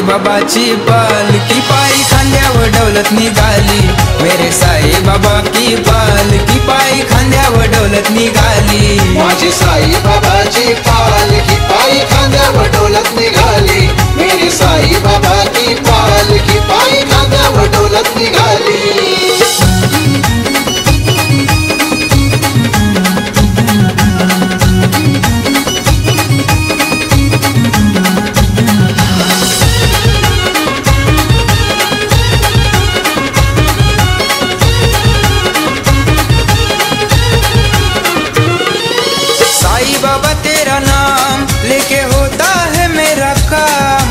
साई बाबाची पालकी पायी खांद्यावर डौलत निघाली, मेरे साई बाबा की पालकी पायी खांद्यावर डौलत निघाली। माझी साई बाबाची पालकी पायी खांद्यावर डौलत निघाली, मेरे साई बाबा की पालकी पायी खांद्यावर डौलत निघाली। बाबा तेरा नाम लेके होता है मेरा काम,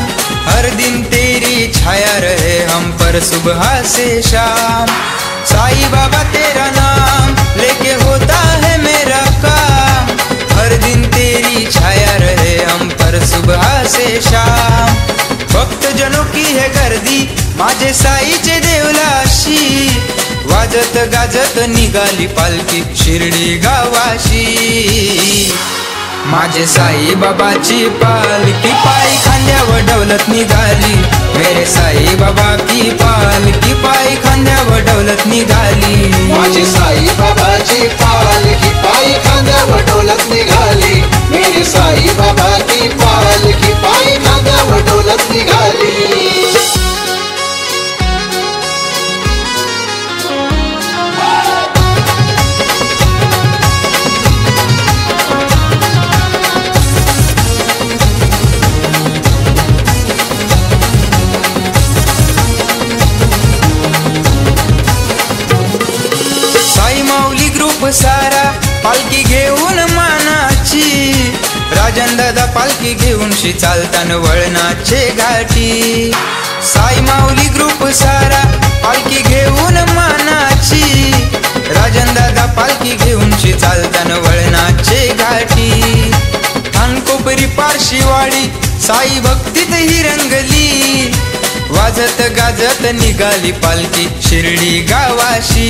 हर दिन तेरी छाया रहे हम पर सुबह से शाम। साई बाबा तेरा नाम लेके होता है मेरा काम, हर दिन तेरी छाया रहे हम पर सुबह से शाम। भक्त जनों की है गर्दी माझे साईचे देवलाशी, वाजत गाजत निघाली पालकी शिर्डी गावाशी। माझे साई बाबाची पालकी पायी खांद्यावर डौलत निघाली, मेरे साई बाबा की पालकी पायी खांद्यावर डौलत निघाली। माझी साई बाबाची पालकी पायी खांद्यावर डौलत निघाली, मेरे साई बाबा की पालकी पायी खांद्यावर डौलत निघाली। सारा पालखी घेऊन मानाची, राजन दादा पालखी घेऊन शी चालताना वळणाचे घाटी। साई माऊली ग्रुप सारा पालखी घेऊन मानाची, राजन दादा पालखी घेऊन शी चालताना वळणाचे घाटी। खानकोपरी पारशीवाडी साई भक्तीत ही रंगली, वाजत गाजत निघाली पालखी शिर्डी गावाशी।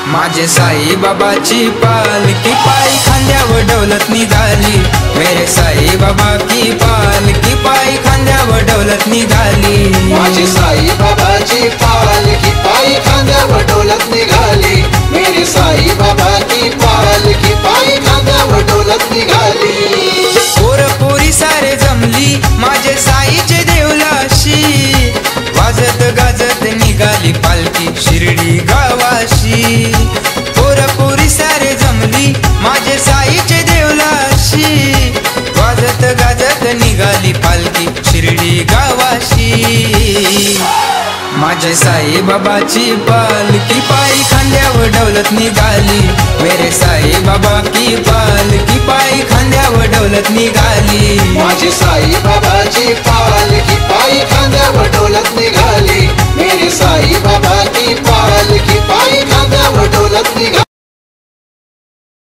माझे साई बाबाची पालकी पायी खांद्यावर डौलत निघाली, मेरे साई बाबा की पालकी पायी खांद्यावर डौलत निघाली। माझी साई बाबाची पालकी पायी खांद्यावर डौलत निघाली, मेरे साई बाबा की पालकी पायी खांद्यावर डौलत निघाली। पोर पोरी सारे जमली माझे साईचे देवलाशी, वाजत गाजत निघाली पालखी शिर्डी गावाशी। पोर पोरी सारे जमली माझे साईचे देवलाशी, वाजत गाजत निघाली पालखी शिर्डी गावाशी। माझे साई बाबाची पालकी पायी खांद्यावर डौलत निघाली, मेरे साई बाबा की पालकी पायी खांद्यावर डौलत निघाली। माझी साई बाबाची पालकी पायी